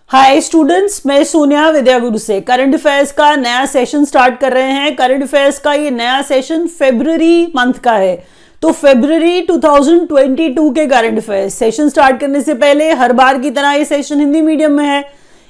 Hi students, मैं सोनिया विद्या गुरु से current affairs का नया सेशन स्टार्ट कर रहे हैं। करंट अफेयर्स का ये नया सेशन फरवरी मंथ का है, तो फरवरी 2022 के करंट अफेयर्स सेशन स्टार्ट करने से पहले हर बार की तरह ये सेशन हिंदी मीडियम में है।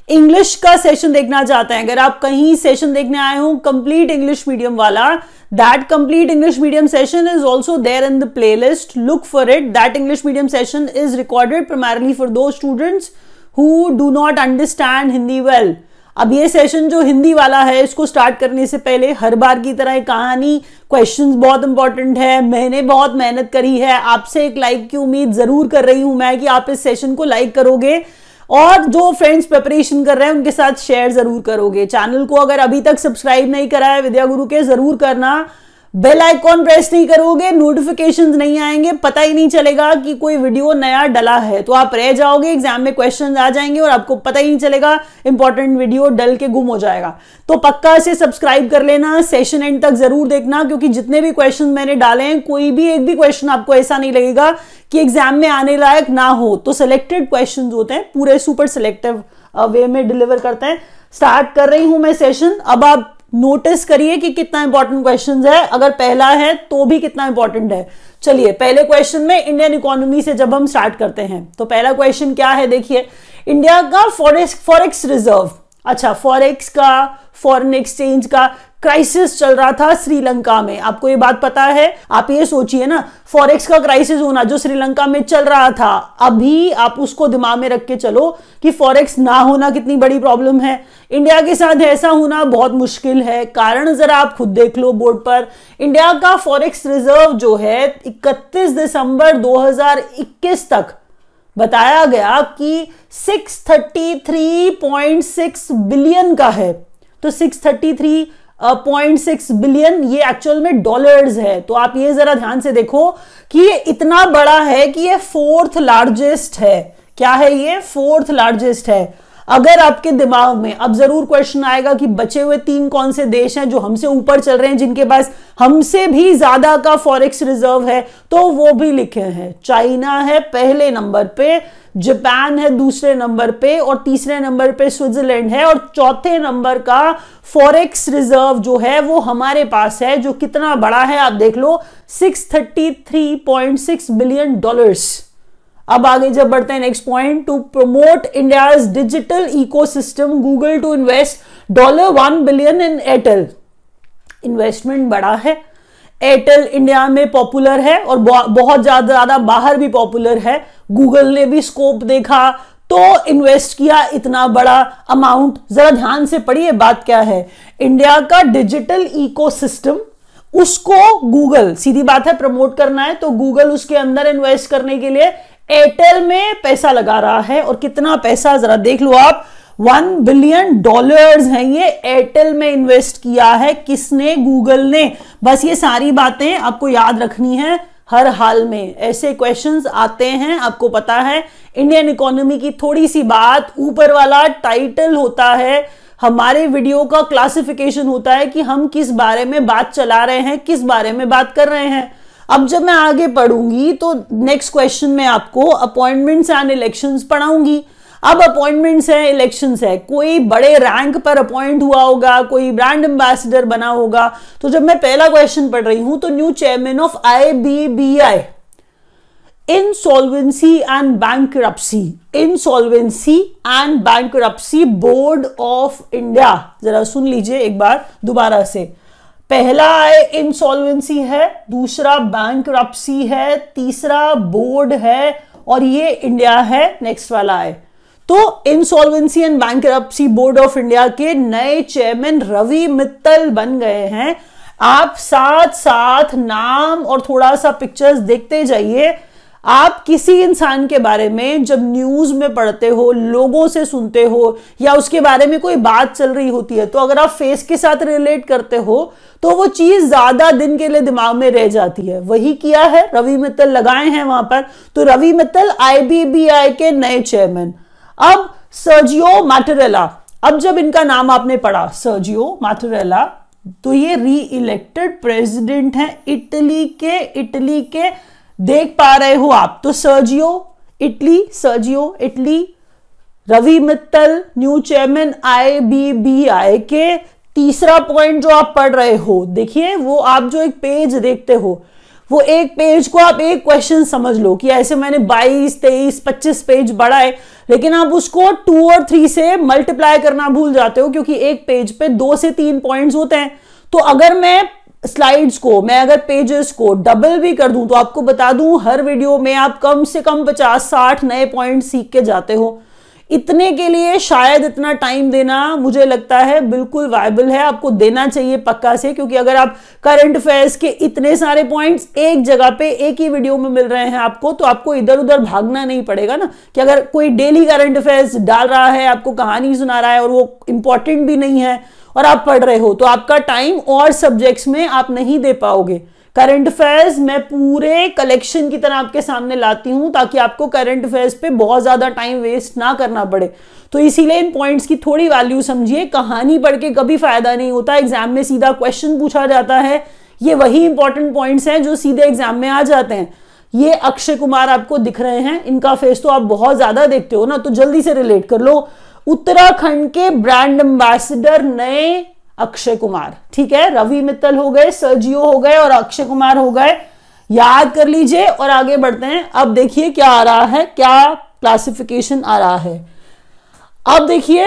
इंग्लिश का सेशन देखना चाहते हैं, अगर आप कहीं सेशन देखने आए हो कंप्लीट इंग्लिश मीडियम वाला, that complete English medium session is also there in the playlist. Look for it. That English medium session is recorded primarily for those students who do not understand Hindi well. अब ये session जो हिंदी वाला है, इसको start करने से पहले हर बार की तरह कहानी क्वेश्चंस बहुत इंपॉर्टेंट है। मैंने बहुत मेहनत करी है, आपसे एक लाइक की उम्मीद जरूर कर रही हूं मैं कि आप इस सेशन को लाइक करोगे और जो फ्रेंड्स प्रिपरेशन कर रहे हैं उनके साथ शेयर जरूर करोगे। चैनल को अगर अभी तक सब्सक्राइब नहीं करा है विद्या गुरु के, जरूर करना। बेल आइकॉन प्रेस नहीं करोगे, नोटिफिकेशंस नहीं आएंगे, पता ही नहीं चलेगा कि कोई वीडियो नया डला है, तो आप रह जाओगे। एग्जाम में क्वेश्चंस आ जाएंगे और आपको पता ही नहीं चलेगा, इंपॉर्टेंट वीडियो डल के गुम हो जाएगा। तो पक्का से सब्सक्राइब कर लेना, सेशन एंड तक जरूर देखना, क्योंकि जितने भी क्वेश्चन मैंने डाले हैं, कोई भी एक भी क्वेश्चन आपको ऐसा नहीं लगेगा कि एग्जाम में आने लायक ना हो। तो सिलेक्टेड क्वेश्चन होते हैं, पूरे सुपर सिलेक्टिव वे में डिलीवर करते हैं। स्टार्ट कर रही हूं मैं सेशन। अब आप नोटिस करिए कि कितना इंपॉर्टेंट क्वेश्चन है, अगर पहला है तो भी कितना इंपॉर्टेंट है। चलिए पहले क्वेश्चन में इंडियन इकोनॉमी से जब हम स्टार्ट करते हैं, तो पहला क्वेश्चन क्या है, देखिए। इंडिया का फॉरेक्स रिजर्व, अच्छा फॉरेक्स का, फॉरेन एक्सचेंज का क्राइसिस चल रहा था श्रीलंका में, आपको ये बात पता है। आप ये सोचिए ना, फॉरेक्स का क्राइसिस होना जो श्रीलंका में चल रहा था, अभी आप उसको दिमाग में रख के चलो कि फॉरेक्स ना होना कितनी बड़ी प्रॉब्लम है। इंडिया के साथ ऐसा होना बहुत मुश्किल है। कारण जरा आप खुद देख लो बोर्ड पर। इंडिया का फॉरेक्स रिजर्व जो है 31 दिसंबर 2021 तक बताया गया कि 633.6 बिलियन का है। तो 633.6 बिलियन ये एक्चुअल में डॉलर्स है। तो आप ये जरा ध्यान से देखो कि ये इतना बड़ा है कि ये फोर्थ लार्जेस्ट है। क्या है ये? फोर्थ लार्जेस्ट है। अगर आपके दिमाग में अब जरूर क्वेश्चन आएगा कि बचे हुए 3 कौन से देश हैं जो हमसे ऊपर चल रहे हैं, जिनके पास हमसे भी ज्यादा का फॉरेक्स रिजर्व है, तो वो भी लिखे हैं। चाइना है पहले नंबर पे, जापान है दूसरे नंबर पे, और तीसरे नंबर पे स्विट्जरलैंड है, और चौथे नंबर का फॉरेक्स रिजर्व जो है वो हमारे पास है। जो कितना बड़ा है आप देख लो, 633.6 बिलियन डॉलर्स। अब आगे जब बढ़ते हैं next point, to promote India's digital ecosystem Google to invest $1 billion in Airtel. Investment बड़ा है। एयरटेल इंडिया में पॉपुलर है और बहुत ज्यादा बाहर भी पॉपुलर है। गूगल ने भी स्कोप देखा तो इन्वेस्ट किया इतना बड़ा अमाउंट। जरा ध्यान से पढ़िए बात क्या है। इंडिया का डिजिटल इकोसिस्टम, उसको गूगल, सीधी बात है, प्रमोट करना है, तो गूगल उसके अंदर इन्वेस्ट करने के लिए एयरटेल में पैसा लगा रहा है। और कितना पैसा जरा देख लो आप, $1 बिलियन हैं ये एयरटेल में इन्वेस्ट किया है। किसने? गूगल ने। बस ये सारी बातें आपको याद रखनी है हर हाल में, ऐसे क्वेश्चंस आते हैं, आपको पता है। इंडियन इकोनॉमी की थोड़ी सी बात, ऊपर वाला टाइटल होता है, हमारे वीडियो का क्लासिफिकेशन होता है कि हम किस बारे में बात चला रहे हैं, किस बारे में बात कर रहे हैं। अब जब मैं आगे पढ़ूंगी तो नेक्स्ट क्वेश्चन में आपको अपॉइंटमेंट्स एंड इलेक्शंस पढ़ाऊंगी। अब अपॉइंटमेंट्स है, इलेक्शंस है, कोई बड़े रैंक पर अपॉइंट हुआ होगा, कोई ब्रांड एम्बेसडर बना होगा। तो जब मैं पहला क्वेश्चन पढ़ रही हूं, तो new chairman of IBBI, insolvency and bankruptcy, insolvency and bankruptcy board of India. जरा सुन लीजिए एक बार दोबारा से। पहला है इंसॉल्वेंसी है, दूसरा बैंकरप्सी है, तीसरा बोर्ड है, और ये इंडिया है नेक्स्ट वाला है। तो insolvency and bankruptcy board of India के नए चेयरमैन रवि मित्तल बन गए हैं। आप साथ साथ नाम और थोड़ा सा पिक्चर्स देखते जाइए। आप किसी इंसान के बारे में जब न्यूज में पढ़ते हो, लोगों से सुनते हो, या उसके बारे में कोई बात चल रही होती है, तो अगर आप फेस के साथ रिलेट करते हो तो वो चीज ज्यादा दिन के लिए दिमाग में रह जाती है। वही किया है, रवि मित्तल लगाए हैं वहां पर। तो रवि मित्तल IBBI के नए चेयरमैन। अब सर्जियो मैटेरेला, अब जब इनका नाम आपने पढ़ा सर्जियो मैटेरेला, तो ये री इलेक्टेड प्रेसिडेंट हैं इटली के देख पा रहे हो आप। तो Sergio Italy Ravi Mittal new chairman IBBI के तीसरा पॉइंट जो आप पढ़ रहे हो, देखिए वो आप जो एक पेज देखते हो, वो एक पेज को आप एक क्वेश्चन समझ लो कि ऐसे मैंने 22, 23, 25 पेज बढ़ाए, लेकिन आप उसको 2 और 3 से मल्टीप्लाई करना भूल जाते हो, क्योंकि एक पेज पे 2 से 3 पॉइंट्स होते हैं। तो अगर मैं स्लाइड्स को, मैं अगर पेजेस को डबल भी कर दूं, तो आपको बता दूं हर वीडियो में आप कम से कम 50-60 नए पॉइंट सीख के जाते हो। इतने के लिए शायद इतना टाइम देना मुझे लगता है बिल्कुल वायबल है, आपको देना चाहिए पक्का से, क्योंकि अगर आप करंट अफेयर्स के इतने सारे पॉइंट्स एक जगह पे एक ही वीडियो में मिल रहे हैं आपको, तो आपको इधर उधर भागना नहीं पड़ेगा ना, कि अगर कोई डेली करंट अफेयर्स डाल रहा है, आपको कहानी सुना रहा है और वो इंपॉर्टेंट भी नहीं है और आप पढ़ रहे हो, तो आपका टाइम और सब्जेक्ट्स में आप नहीं दे पाओगे। करंट अफेयर्स मैं पूरे कलेक्शन की तरह आपके सामने लाती हूं, ताकि आपको करंट अफेयर्स पे बहुत ज्यादा टाइम वेस्ट ना करना पड़े। तो इसीलिए इन पॉइंट्स की थोड़ी वैल्यू समझिए। कहानी पढ़ के कभी फायदा नहीं होता, एग्जाम में सीधा क्वेश्चन पूछा जाता है, ये वही इंपॉर्टेंट पॉइंट्स हैं जो सीधे एग्जाम में आ जाते हैं। ये अक्षय कुमार आपको दिख रहे हैं, इनका फेस तो आप बहुत ज्यादा देखते हो ना, तो जल्दी से रिलेट कर लो। उत्तराखंड के ब्रांड एम्बेसडर नए अक्षय कुमार, ठीक है। रवि मित्तल हो गए, सर्जियो हो गए और अक्षय कुमार हो गए, याद कर लीजिए और आगे बढ़ते हैं। अब देखिए क्या आ रहा है, क्या क्लासिफिकेशन आ रहा है। अब देखिए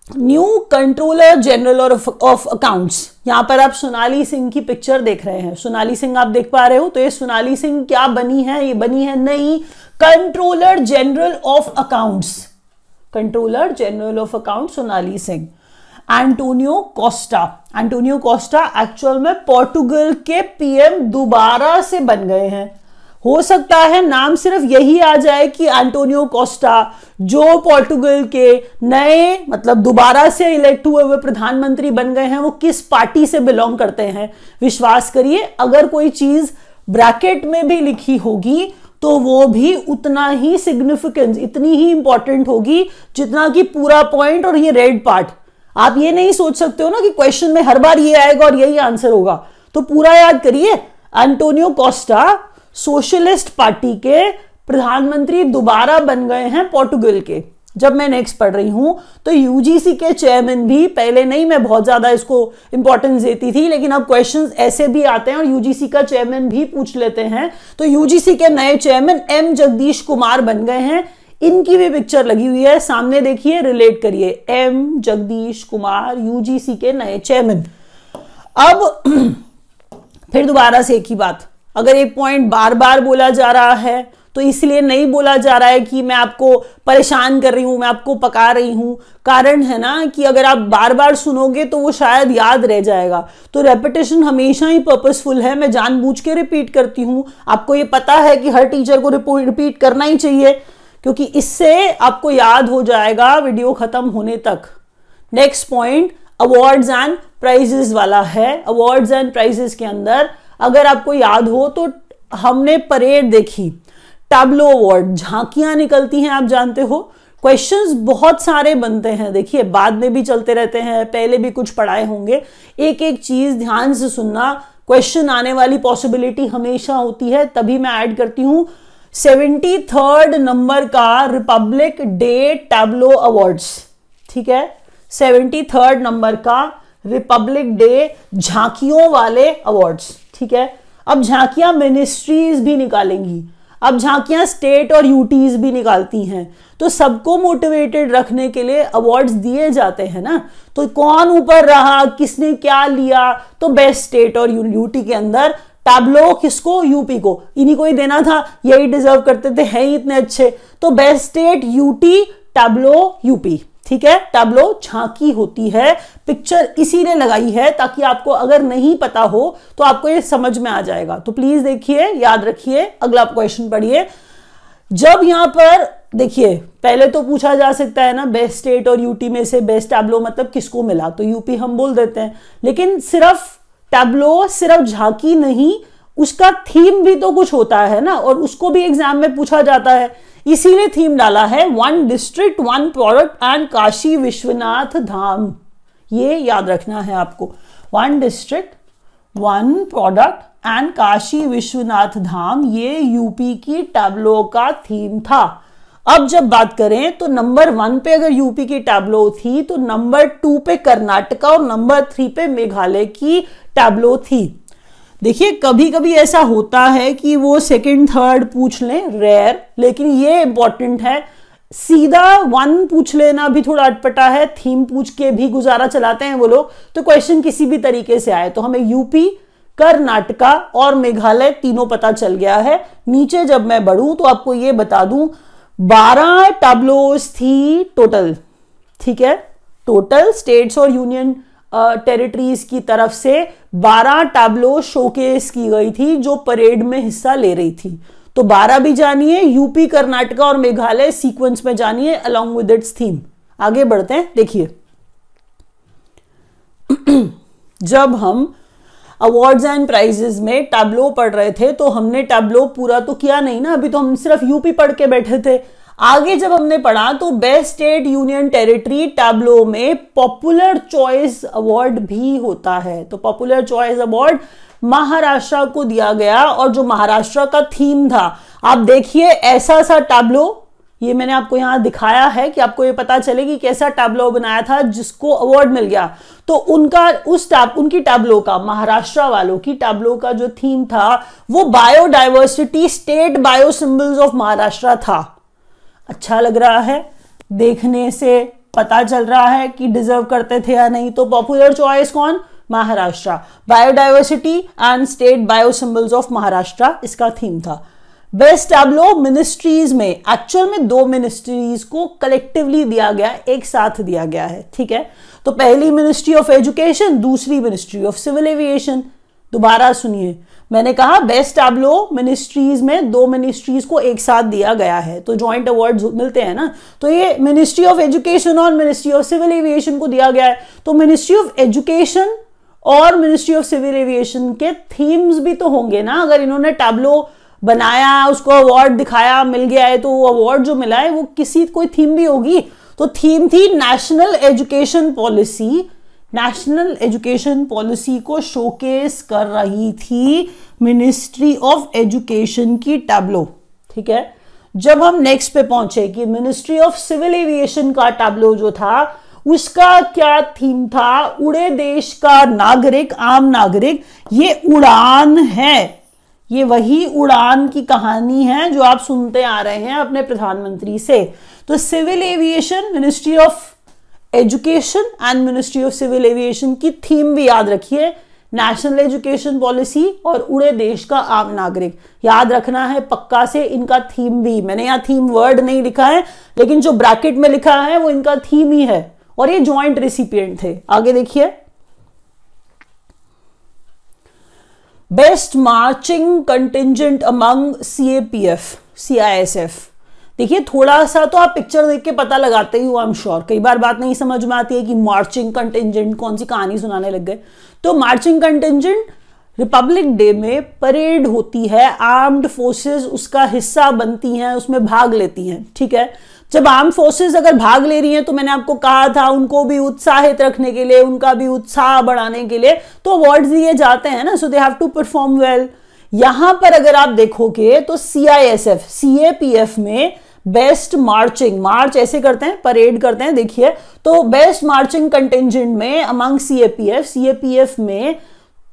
new controller general of accounts, यहां पर आप सोनाली सिंह की पिक्चर देख रहे हैं। सोनाली सिंह आप देख पा रहे हो, तो ये सोनाली सिंह क्या बनी है, ये बनी है नई controller general of accounts, controller general of account Sonali Singh. Antonio Costa actual में पोर्टुगल के PM दोबारा से बन गए हैं। हो सकता है नाम सिर्फ यही आ जाए कि एंटोनियो कोस्टा जो पोर्टुगल के नए, मतलब दोबारा से इलेक्ट हुए हुए प्रधानमंत्री बन गए हैं, वो किस पार्टी से बिलोंग करते हैं। विश्वास करिए, अगर कोई चीज ब्रैकेट में भी लिखी होगी तो वो भी उतना ही सिग्निफिकेंस, इतनी ही इंपॉर्टेंट होगी जितना कि पूरा पॉइंट और ये रेड पार्ट। आप ये नहीं सोच सकते हो ना कि क्वेश्चन में हर बार ये आएगा और यही आंसर होगा, तो पूरा याद करिए। एंटोनियो कोस्टा सोशलिस्ट पार्टी के प्रधानमंत्री दोबारा बन गए हैं पोर्टुगल के। जब मैं नेक्स्ट पढ़ रही हूं तो यूजीसी के चेयरमैन भी, पहले नहीं मैं बहुत ज्यादा इसको इंपॉर्टेंस देती थी, लेकिन अब क्वेश्चंस ऐसे भी आते हैं और यूजीसी का चेयरमैन भी पूछ लेते हैं। तो यूजीसी के नए चेयरमैन M जगदीश कुमार बन गए हैं। इनकी भी पिक्चर लगी हुई है सामने, देखिए, रिलेट करिए। M जगदीश कुमार यूजीसी के नए चेयरमैन। अब फिर दोबारा से एक ही बात, अगर एक पॉइंट बार बार बोला जा रहा है तो इसलिए नहीं बोला जा रहा है कि मैं आपको परेशान कर रही हूं, मैं आपको पका रही हूं। कारण है ना कि अगर आप बार बार सुनोगे तो वो शायद याद रह जाएगा। तो रेपिटेशन हमेशा ही पर्पसफुल है, मैं जानबूझ के रिपीट करती हूं। आपको ये पता है कि हर टीचर को रिपीट करना ही चाहिए, क्योंकि इससे आपको याद हो जाएगा वीडियो खत्म होने तक। Next point awards and prizes वाला है। अवार्ड्स एंड प्राइजेस के अंदर अगर आपको याद हो तो हमने परेड देखी, टैब्लो अवार्ड, झांकियां निकलती हैं, आप जानते हो। क्वेश्चंस बहुत सारे बनते हैं, देखिए बाद में भी चलते रहते हैं, पहले भी कुछ पढ़ाए होंगे। एक एक चीज ध्यान से सुनना, क्वेश्चन आने वाली पॉसिबिलिटी हमेशा होती है, तभी मैं ऐड करती हूं। 73rd नंबर का रिपब्लिक डे टैब्लो अवार्ड्स, ठीक है, 73rd नंबर का रिपब्लिक डे झांकियों वाले अवार्ड्स, ठीक है। अब झांकियां मिनिस्ट्रीज भी निकालेंगी, अब झांकियां स्टेट और यूटीज भी निकालती हैं, तो सबको मोटिवेटेड रखने के लिए अवार्ड्स दिए जाते हैं ना। तो कौन ऊपर रहा, किसने क्या लिया, तो बेस्ट स्टेट और यूटी के अंदर टैब्लो किसको, यूपी को, इन्हीं को ही देना था, यही डिजर्व करते थे, है ही इतने अच्छे। तो best state UT, tableau UP, ठीक है। टैब्लो झांकी होती है, पिक्चर इसीलिए लगाई है ताकि आपको अगर नहीं पता हो तो आपको ये समझ में आ जाएगा। तो प्लीज देखिए, याद रखिए, अगला क्वेश्चन पढ़िए। जब यहां पर देखिए, पहले तो पूछा जा सकता है ना बेस्ट स्टेट और यूटी में से बेस्ट टैब्लो मतलब किसको मिला, तो यूपी हम बोल देते हैं। लेकिन सिर्फ टैब्लो, सिर्फ झांकी नहीं, उसका थीम भी तो कुछ होता है ना, और उसको भी एग्जाम में पूछा जाता है। इसीलिए थीम डाला है 1 district 1 product and Kashi Vishwanath Dham. ये याद रखना है आपको, 1 district 1 product and Kashi Vishwanath Dham, ये यूपी की टैब्लो का थीम था। अब जब बात करें तो नंबर 1 पे अगर यूपी की टैब्लो थी तो नंबर 2 पे कर्नाटका और नंबर 3 पे मेघालय की टैब्लो थी। देखिए कभी कभी ऐसा होता है कि वो सेकंड थर्ड पूछ लें, रेयर, लेकिन ये इंपॉर्टेंट है। सीधा 1 पूछ लेना भी थोड़ा अटपटा है, थीम पूछ के भी गुजारा चलाते हैं वो लोग। तो क्वेश्चन किसी भी तरीके से आए तो हमें यूपी, कर्नाटका और मेघालय तीनों पता चल गया है। नीचे जब मैं बढ़ूं तो आपको ये बता दूं 12 टैब्लोज थी टोटल, ठीक है। टोटल स्टेट्स और यूनियन टेरिटरीज की तरफ से 12 टैब्लो शोकेस की गई थी जो परेड में हिस्सा ले रही थी। तो 12 भी जानिए, यूपी, कर्नाटका और मेघालय सीक्वेंस में जानिए अलोंग विद इट्स थीम। आगे बढ़ते हैं। देखिए जब हम अवार्ड्स एंड प्राइजेस में टैब्लो पढ़ रहे थे तो हमने टैब्लो पूरा तो किया नहीं ना, अभी तो हम सिर्फ यूपी पढ़ के बैठे थे। आगे जब हमने पढ़ा तो best state union territory tableau में पॉपुलर चॉइस अवार्ड भी होता है। तो पॉपुलर चॉइस अवार्ड महाराष्ट्र को दिया गया और जो महाराष्ट्र का थीम था, आप देखिए ऐसा सा टैब्लो, ये मैंने आपको यहां दिखाया है कि आपको ये पता चले कि कैसा टैब्लो बनाया था जिसको अवार्ड मिल गया। तो उनकी टैब्लो का, महाराष्ट्र वालों की टैब्लो का जो थीम था वो biodiversity, state bio symbols of Maharashtra था। अच्छा लग रहा है, देखने से पता चल रहा है कि डिजर्व करते थे या नहीं। तो पॉपुलर चॉइस कौन? Maharashtra. Biodiversity and state bio symbols of Maharashtra इसका थीम था। बेस्ट टैब्लो मिनिस्ट्रीज में, एक्चुअल में 2 मिनिस्ट्रीज को कलेक्टिवली दिया गया, एक साथ दिया गया है, ठीक है। तो पहली मिनिस्ट्री ऑफ एजुकेशन, दूसरी मिनिस्ट्री ऑफ सिविल एविएशन। दोबारा सुनिए, मैंने कहा बेस्ट टैब्लो मिनिस्ट्रीज में 2 मिनिस्ट्रीज को एक साथ दिया गया है तो जॉइंट अवार्ड्स मिलते हैं ना। तो ये मिनिस्ट्री ऑफ एजुकेशन और मिनिस्ट्री ऑफ सिविल एविएशन को दिया गया है। तो मिनिस्ट्री ऑफ एजुकेशन और मिनिस्ट्री ऑफ सिविल एविएशन के थीम्स भी तो होंगे ना। अगर इन्होंने टैब्लो बनाया, उसको अवार्ड दिखाया, मिल गया है, तो वो अवार्ड जो मिला है वो कोई थीम भी होगी। तो थीम थी national education policy. National education policy को शोकेस कर रही थी मिनिस्ट्री ऑफ एजुकेशन की टैब्लो, ठीक है। जब हम नेक्स्ट पे पहुंचे कि मिनिस्ट्री ऑफ सिविल एविएशन का टैब्लो जो था उसका क्या थीम था? उड़े देश का नागरिक, आम नागरिक। ये उड़ान है, ये वही उड़ान की कहानी है जो आप सुनते आ रहे हैं अपने प्रधानमंत्री से। तो civil aviation, ministry of education and ministry of civil aviation की थीम भी याद रखिए, नेशनल एजुकेशन पॉलिसी और उड़े देश का आम नागरिक। याद रखना है पक्का से इनका थीम भी। मैंने यहाँ थीम वर्ड नहीं लिखा है, लेकिन जो ब्रैकेट में लिखा है वो इनका थीम ही है और ये ज्वाइंट रेसिपिएंट थे। आगे देखिए, best marching contingent among CAPF, CISF। देखिए थोड़ा सा तो आप पिक्चर देख के पता लगाते ही हो, आई एम श्योर। कई बार बात नहीं समझ में आती है कि मार्चिंग कंटिंजेंट कौन सी कहानी सुनाने लग गए। तो मार्चिंग कंटिंजेंट रिपब्लिक डे में परेड होती है, आर्म्ड फोर्सेस उसका हिस्सा बनती हैं, उसमें भाग लेती हैं, ठीक है। जब आर्म फोर्सेस अगर भाग ले रही हैं तो मैंने आपको कहा था उनको भी उत्साहित रखने के लिए, उनका भी उत्साह बढ़ाने के लिए तो अवार्ड्स दिए जाते हैं ना, so they have to perform well. यहां पर अगर आप देखोगे तो CISF, CAPF में बेस्ट मार्चिंग, मार्च ऐसे करते हैं, परेड करते हैं, देखिए। तो बेस्ट मार्चिंग कंटिंजेंट में अमंग CAPF में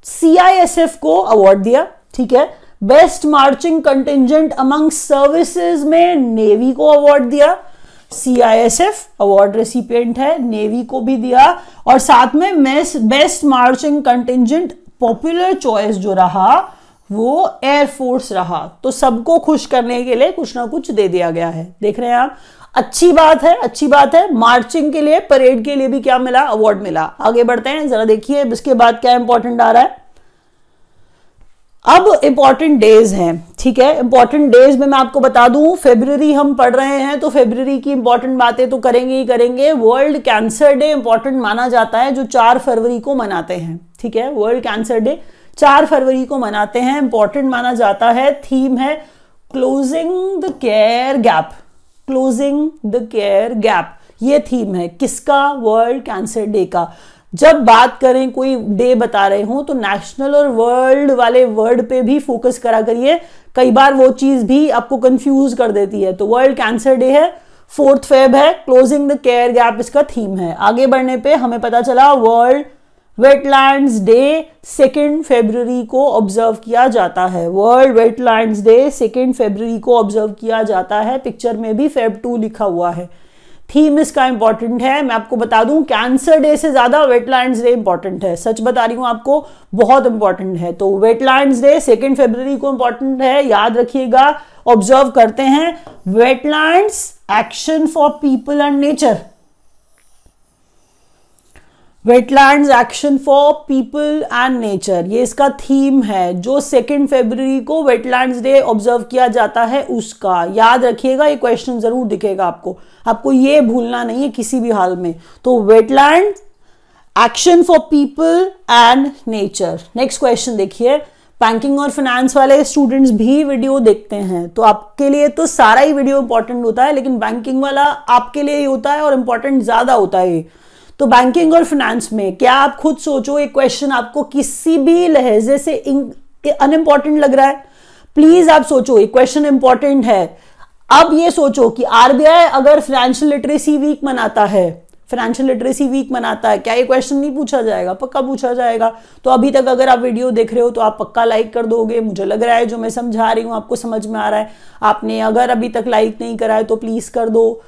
CISF को अवार्ड दिया, ठीक है। Best marching contingent among services में नेवी को अवार्ड दिया। CISF अवार्ड रेसिपिएंट है, नेवी को भी दिया। और साथ में best marching contingent popular choice जो रहा वो एयरफोर्स रहा। तो सबको खुश करने के लिए कुछ ना कुछ दे दिया गया है, देख रहे हैं आप। अच्छी बात है, अच्छी बात है। मार्चिंग के लिए, परेड के लिए भी क्या मिला? अवार्ड मिला। आगे बढ़ते हैं, जरा देखिए इसके बाद क्या इंपॉर्टेंट आ रहा है। अब इंपॉर्टेंट डेज हैं, ठीक है। इंपॉर्टेंट डेज में मैं आपको बता दूं, फेब्रुअरी हम पढ़ रहे हैं तो फेब्रुअरी की इंपॉर्टेंट बातें तो करेंगे ही करेंगे। वर्ल्ड कैंसर डे इंपॉर्टेंट माना जाता है, जो 4 फरवरी को मनाते हैं, ठीक है। वर्ल्ड कैंसर डे 4 फरवरी को मनाते हैं, इंपॉर्टेंट माना जाता है। थीम है closing the care gap, closing the care gap. ये थीम है किसका? वर्ल्ड कैंसर डे का। जब बात करें कोई डे बता रहे हो तो नेशनल और वर्ल्ड वाले वर्ड पे भी फोकस करा करिए, कई बार वो चीज भी आपको कंफ्यूज कर देती है। तो वर्ल्ड कैंसर डे है, 4 फेब है, क्लोजिंग द केयर गैप इसका थीम है। आगे बढ़ने पे हमें पता चला वर्ल्ड वेटलैंड्स डे 2 फरवरी को ऑब्जर्व किया जाता है। वर्ल्ड वेटलैंड्स डे 2 फरवरी को ऑब्जर्व किया जाता है। पिक्चर में भी फेब 2 लिखा हुआ है। थीम इसका इंपॉर्टेंट है। मैं आपको बता दूं कैंसर डे से ज्यादा वेटलैंड्स डे इंपॉर्टेंट है, सच बता रही हूं आपको, बहुत इंपॉर्टेंट है। तो वेटलैंड्स डे 2 फरवरी को इंपॉर्टेंट है, याद रखिएगा। ऑब्जर्व करते हैं wetlands action for people and nature. Wetlands action for people and nature, ये इसका थीम है। जो 2 फरवरी को वेटलैंड्स डे ऑब्जर्व किया जाता है उसका, याद रखिएगा, ये क्वेश्चन जरूर दिखेगा आपको ये भूलना नहीं है किसी भी हाल में। तो wetland action for people and nature. Next question देखिए, बैंकिंग और फाइनेंस वाले स्टूडेंट्स भी वीडियो देखते हैं तो आपके लिए तो सारा ही वीडियो इंपॉर्टेंट होता है, लेकिन बैंकिंग वाला आपके लिए ही होता है और इंपॉर्टेंट ज्यादा होता है। तो बैंकिंग और फाइनेंस में क्या आप खुद सोचो, एक क्वेश्चन आपको किसी भी लहजे से अनइम्पॉर्टेंट लग रहा है? प्लीज आप सोचो, एक क्वेश्चन इंपॉर्टेंट है। अब ये सोचो कि आरबीआई अगर फाइनेंशियल लिटरेसी वीक मनाता है, क्या ये क्वेश्चन नहीं पूछा जाएगा? पक्का पूछा जाएगा। तो अभी तक अगर आप वीडियो देख रहे हो तो आप पक्का लाइक कर दोगे, मुझे लग रहा है जो मैं समझा रही हूं आपको समझ में आ रहा है। आपने अगर अभी तक लाइक नहीं करा है तो प्लीज कर दो।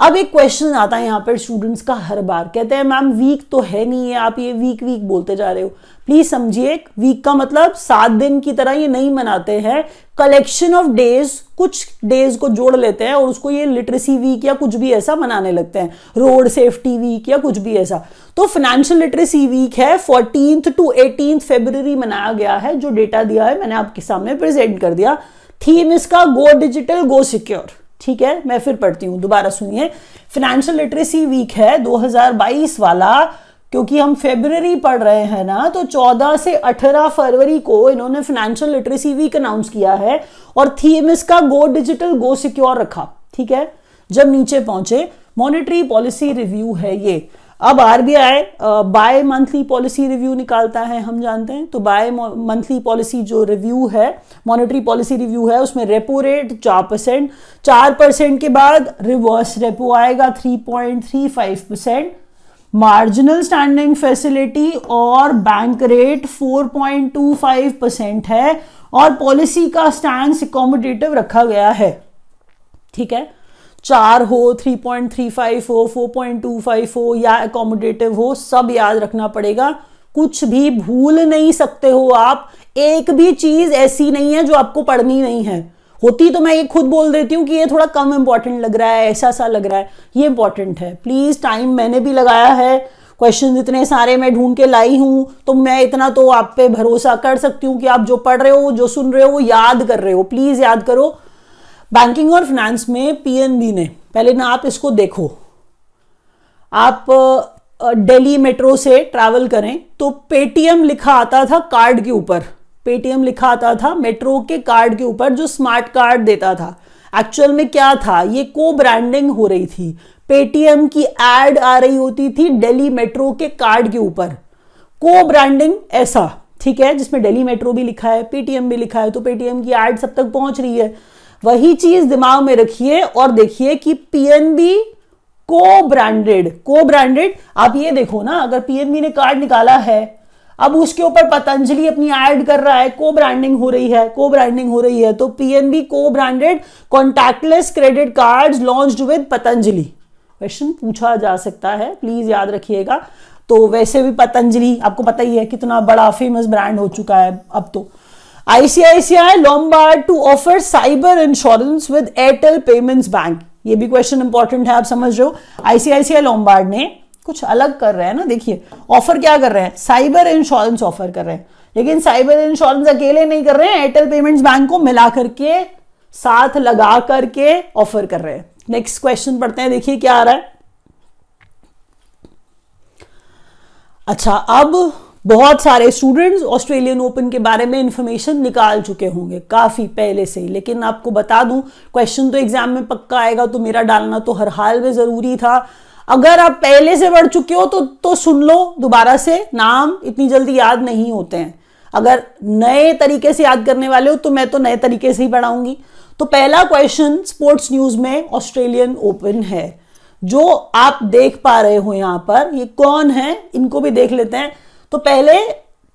अब एक क्वेश्चन आता है यहाँ पर स्टूडेंट्स का हर बार, कहते हैं मैम वीक तो है नहीं है, आप ये वीक बोलते जा रहे हो। प्लीज समझिए, वीक का मतलब 7 दिन की तरह ये नहीं मनाते हैं, कलेक्शन ऑफ डेज, कुछ डेज को जोड़ लेते हैं और उसको ये लिटरेसी वीक या कुछ भी ऐसा मनाने लगते हैं, रोड सेफ्टी वीक या कुछ भी ऐसा। तो फाइनेंशियल लिटरेसी वीक है 14 to 18 फरवरी मनाया गया है। जो डेटा दिया है मैंने आपके सामने प्रेजेंट कर दिया। थीम इसका गो डिजिटल गो सिक्योर। ठीक है, मैं फिर पढ़ती हूं, दोबारा सुनिए। फाइनेंशियल लिटरेसी वीक है 2022 वाला, क्योंकि हम फरवरी पढ़ रहे हैं ना, तो 14 से 18 फरवरी को इन्होंने फाइनेंशियल लिटरेसी वीक अनाउंस किया है और थीम इसका गो डिजिटल गो सिक्योर रखा। ठीक है, जब नीचे पहुंचे मॉनेटरी पॉलिसी रिव्यू है ये। अब RBI bimonthly policy review निकालता है, हम जानते हैं। तो बाय मंथली पॉलिसी जो रिव्यू है, मॉनेटरी पॉलिसी रिव्यू है, उसमें रेपो रेट 4%, 4% के बाद रिवर्स रेपो आएगा 3.35%, मार्जिनल स्टैंडिंग फैसिलिटी और बैंक रेट 4.25% है और पॉलिसी का स्टैंड अकोमोडेटिव रखा गया है। ठीक है, 4 हो, 3.35 हो, 4.25 हो या अकोमोडेटिव हो, सब याद रखना पड़ेगा। कुछ भी भूल नहीं सकते हो आप। एक भी चीज ऐसी नहीं है जो आपको पढ़नी नहीं है। होती तो मैं ये खुद बोल देती हूँ कि ये थोड़ा कम इंपॉर्टेंट लग रहा है, ऐसा सा लग रहा है, ये इंपॉर्टेंट है। प्लीज, टाइम मैंने भी लगाया है, क्वेश्चन इतने सारे मैं ढूंढ के लाई हूं, तो मैं इतना तो आप पे भरोसा कर सकती हूँ कि आप जो पढ़ रहे हो, जो सुन रहे हो, वो याद कर रहे हो। प्लीज याद करो। बैंकिंग और फाइनेंस में पीएनबी ने, पहले ना आप इसको देखो, आप दिल्ली मेट्रो से ट्रैवल करें तो पेटीएम लिखा आता था कार्ड के ऊपर, पेटीएम लिखा आता था मेट्रो के कार्ड के ऊपर जो स्मार्ट कार्ड देता था। एक्चुअल में क्या था, ये को ब्रांडिंग हो रही थी, पेटीएम की एड आ रही होती थी दिल्ली मेट्रो के कार्ड के ऊपर, को ब्रांडिंग ऐसा। ठीक है, जिसमें दिल्ली मेट्रो भी लिखा है, पेटीएम भी लिखा है, तो पेटीएम की एड सब तक पहुंच रही है। वही चीज दिमाग में रखिए और देखिए कि पीएनबी को ब्रांडेड, आप ये देखो ना, अगर पीएनबी ने कार्ड निकाला है, अब उसके ऊपर पतंजलि अपनी ऐड कर रहा है, को ब्रांडिंग हो रही है, तो पीएनबी को branded contactless credit cards launched with Patanjali. Question पूछा जा सकता है, प्लीज याद रखिएगा। तो वैसे भी पतंजलि आपको पता ही है कितना बड़ा फेमस ब्रांड हो चुका है अब तो। ICICI Lombard to offer cyber insurance with Airtel Payments Bank, ये भी क्वेश्चन इंपॉर्टेंट है, आप समझ रहे हो। ICICI Lombard ने कुछ अलग कर रहे हैं ना, देखिए ऑफर क्या कर रहे हैं, साइबर इंश्योरेंस ऑफर कर रहे हैं, लेकिन साइबर इंश्योरेंस अकेले नहीं कर रहे हैं, एयरटेल पेमेंट्स बैंक को मिला करके, साथ लगा करके ऑफर कर रहे हैं। नेक्स्ट क्वेश्चन पढ़ते हैं, देखिए क्या आ रहा है। अच्छा, अब बहुत सारे स्टूडेंट्स ऑस्ट्रेलियन ओपन के बारे में इंफॉर्मेशन निकाल चुके होंगे काफी पहले से ही, लेकिन आपको बता दूं क्वेश्चन तो एग्जाम में पक्का आएगा, तो मेरा डालना तो हर हाल में जरूरी था। अगर आप पहले से पढ़ चुके हो तो सुन लो दोबारा से, नाम इतनी जल्दी याद नहीं होते हैं। अगर नए तरीके से याद करने वाले हो तो मैं तो नए तरीके से ही पढ़ाऊंगी। तो पहला क्वेश्चन स्पोर्ट्स न्यूज में ऑस्ट्रेलियन ओपन है, जो आप देख पा रहे हो यहां पर। ये कौन है इनको भी देख लेते हैं। तो पहले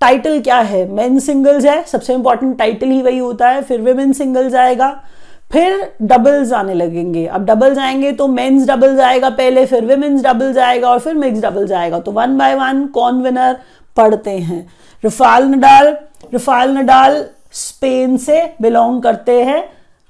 टाइटल क्या है, मेन सिंगल्स है, सबसे इंपॉर्टेंट टाइटल ही वही होता है। फिर विमेन सिंगल्स आएगा, फिर डबल्स आने लगेंगे। अब डबल्स आएंगे तो मेंस डबल्स आएगा पहले, फिर विमेन्स डबल्स आएगा और फिर मिक्स डबल्स आएगा। तो 1 बाय 1 कौन विनर पढ़ते हैं। रफाल नडाल स्पेन से बिलोंग करते हैं।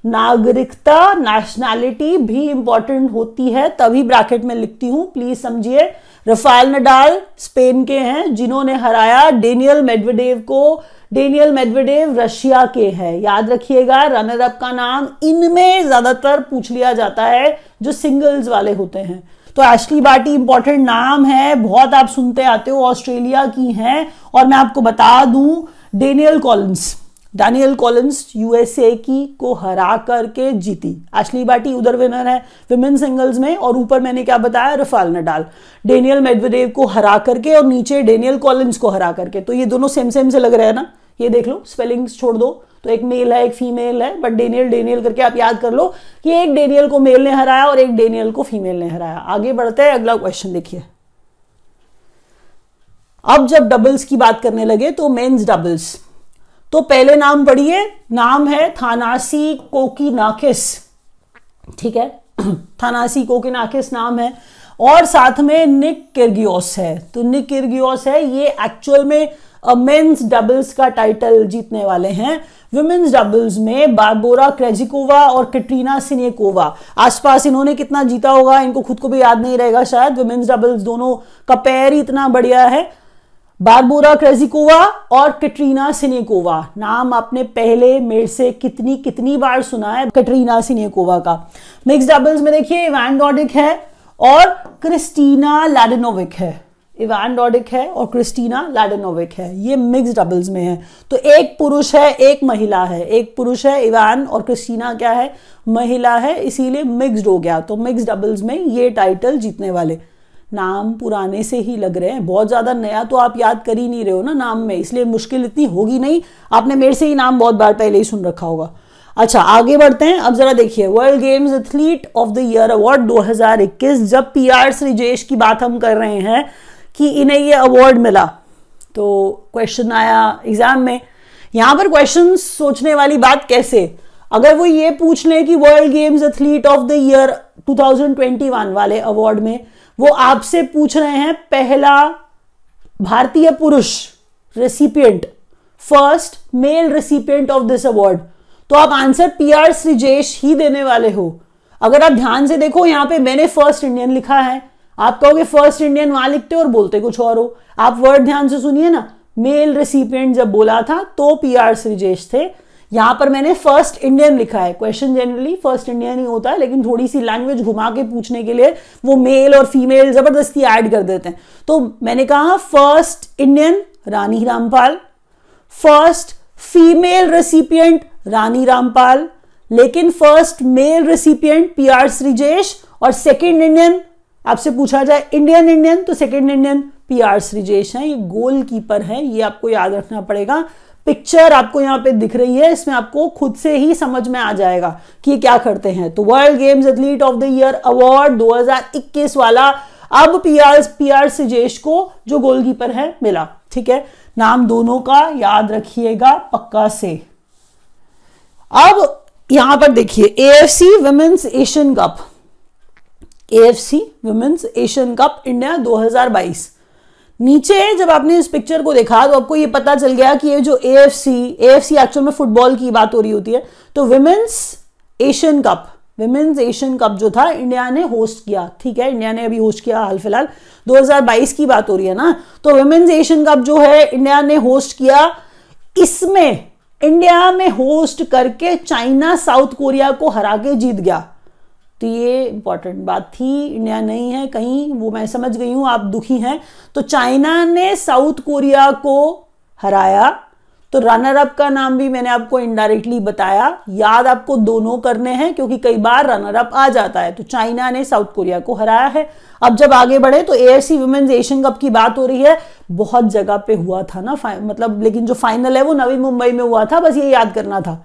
नागरिकता, नेशनैलिटी भी इंपॉर्टेंट होती है, तभी ब्रैकेट में लिखती हूं, प्लीज समझिए। रफाल नडाल स्पेन के हैं जिन्होंने हराया डेनियल मेडवेडेव को। डेनियल मेडवेडेव रशिया के हैं, याद रखिएगा। रनर अप का नाम इनमें ज्यादातर पूछ लिया जाता है जो सिंगल्स वाले होते हैं। तो एशली बार्टी इंपॉर्टेंट नाम है, बहुत आप सुनते आते हो, ऑस्ट्रेलिया की हैं। और मैं आपको बता दूं, डैनियल कॉलिंस यूएसए की को हरा करके जीती। एशली बार्टी उधर विनर है विमेन सिंगल्स में, और ऊपर मैंने क्या बताया, रफाल नडाल डेनियल मेडवेडेव को हरा करके और नीचे डेनियल कॉलिंस को हरा करके। तो ये दोनों सेम से लग रहे हैं ना, ये देख लो, स्पेलिंग्स छोड़ दो, तो एक मेल है एक फीमेल है, बट डेनियल करके आप याद कर लो कि एक डेनियल को मेल ने हराया और एक डेनियल को फीमेल ने हराया। आगे बढ़ते हैं, अगला क्वेश्चन देखिए। अब जब डबल्स की बात करने लगे तो मेंस डबल्स, तो पहले नाम पढ़िए, नाम है थानासी कोकिनाकिस, ठीक है। थानासी कोकिनाकिस नाम है, और साथ में निक किर्गियोस है। तो निक किर्गियोस है, ये एक्चुअल में मेंस डबल्स का टाइटल जीतने वाले हैं। विमेन्स डबल्स में बारबोरा क्रेजिकोवा और कैटरीना सिनेकोवा, आसपास इन्होंने कितना जीता होगा इनको खुद को भी याद नहीं रहेगा शायद। विमेन्स डबल्स दोनों का पैर ही इतना बढ़िया है। बारबोरा क्रेजिकोवा और कैटरीना सिनेकोवा, नाम आपने पहले मेरे से कितनी बार सुना है कैटरीना सिनेकोवा का। मिक्स डबल्स में देखिए इवान डोडिक है और क्रिस्टीना लाडेनोविक है। इवान डोडिक है और क्रिस्टीना लाडेनोविक है, ये मिक्स डबल्स में है। तो एक पुरुष है एक महिला है, एक पुरुष है इवान और क्रिस्टीना क्या है, महिला है, इसीलिए मिक्स्ड हो गया। तो मिक्स डबल्स में ये टाइटल जीतने वाले। नाम पुराने से ही लग रहे हैं, बहुत ज्यादा नया तो आप याद कर ही नहीं रहे हो ना नाम में, इसलिए मुश्किल इतनी होगी नहीं, आपने मेरे से ही नाम बहुत बार पहले ही सुन रखा होगा। अच्छा आगे बढ़ते हैं। अब जरा देखिए, world games athlete of the year award 2021, जब PR श्रीजेश की बात हम कर रहे हैं कि इन्हें ये अवार्ड मिला, तो क्वेश्चन आया एग्जाम में। यहां पर क्वेश्चन सोचने वाली बात कैसे, अगर वो ये पूछ लें कि world games athlete of the year 2021 वाले अवार्ड में वो आपसे पूछ रहे हैं पहला भारतीय पुरुष recipient, first male recipient of this award, तो आप आंसर PR श्रीजेश ही देने वाले हो। अगर आप ध्यान से देखो यहां पे मैंने फर्स्ट इंडियन लिखा है, आप कहोगे फर्स्ट इंडियन वहां लिखते और बोलते कुछ और हो। आप वर्ड ध्यान से सुनिए ना, मेल रेसिपिएंट जब बोला था तो PR श्रीजेश थे, यहां पर मैंने फर्स्ट इंडियन लिखा है। क्वेश्चन जनरली फर्स्ट इंडियन ही होता है, लेकिन थोड़ी सी लैंग्वेज घुमा के पूछने के लिए वो मेल और फीमेल जबरदस्ती ऐड कर देते हैं। तो मैंने कहा first Indian Rani Rampal, first female recipient Rani Rampal, लेकिन first male recipient PR Sreejesh, और सेकेंड इंडियन आपसे पूछा जाए इंडियन तो सेकेंड इंडियन PR श्रीजेश हैं। ये गोलकीपर है, ये आपको याद रखना पड़ेगा। पिक्चर आपको यहाँ पे दिख रही है, इसमें आपको खुद से ही समझ में आ जाएगा कि ये क्या करते हैं। तो world games athlete of the year award 2021 वाला अब PR श्रीजेश को जो गोलकीपर है मिला, ठीक है। नाम दोनों का याद रखिएगा पक्का से। अब यहां पर देखिए AFC women's Asian cup, AFC women's Asian cup India 2022। नीचे जब आपने इस पिक्चर को देखा तो आपको ये पता चल गया कि ये जो AFC एक्चुअल में फुटबॉल की बात हो रही होती है। तो वुमेन्स एशियन कप जो था इंडिया ने होस्ट किया, ठीक है, इंडिया ने अभी होस्ट किया हाल फिलहाल, 2022 की बात हो रही है ना। तो वुमेन्स एशियन कप जो है इंडिया ने होस्ट किया, इसमें इंडिया में होस्ट करके चाइना साउथ कोरिया को हरा के जीत गया। तो ये इंपॉर्टेंट बात थी, इंडिया नहीं है कहीं, वो मैं समझ गई हूं आप दुखी हैं। तो चाइना ने साउथ कोरिया को हराया, तो रनर अप का नाम भी मैंने आपको इनडायरेक्टली बताया, याद आपको दोनों करने हैं क्योंकि कई बार रनर अप आ जाता है। तो चाइना ने साउथ कोरिया को हराया है। अब जब आगे बढ़े तो AFC वुमेन्स एशियन कप की बात हो रही है, बहुत जगह पे हुआ था ना मतलब, लेकिन जो फाइनल है वो नवी मुंबई में हुआ था, बस ये याद करना था।